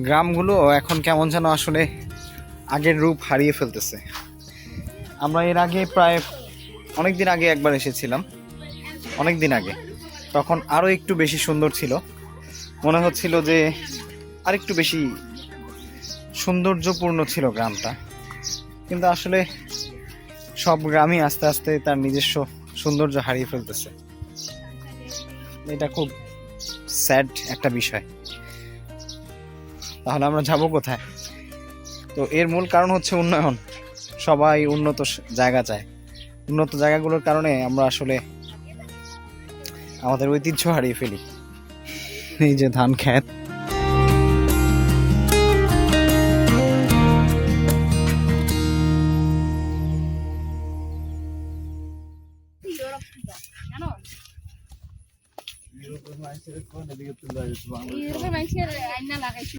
গ্রামগুলো এখন কেমন যেন আসলে আগের রূপ হারিয়ে ফেলতেছে। আমরা এর আগে প্রায় অনেক দিন আগে একবার এসেছিলাম, অনেক দিন আগে, তখন আরও একটু বেশি সুন্দর ছিল। মনে হচ্ছিল যে আরেকটু বেশি সৌন্দর্যপূর্ণ ছিল গ্রামটা, কিন্তু আসলে সব গ্রামই আস্তে আস্তে তার নিজস্ব সৌন্দর্য হারিয়ে ফেলতেছে। এটা খুব স্যাড একটা বিষয়। তাহলে আমরা যাব কোথায়? তো এর মূল কারণ হচ্ছে উন্নয়ন। সবাই উন্নত জায়গা চায়। উন্নত জায়গাগুলোর কারণে আমরা আসলে আমাদের ঐতিহ্য হারিয়ে ফেলি। এই যে ধান ক্ষেত, মানুষের আইনা লাগাইছে।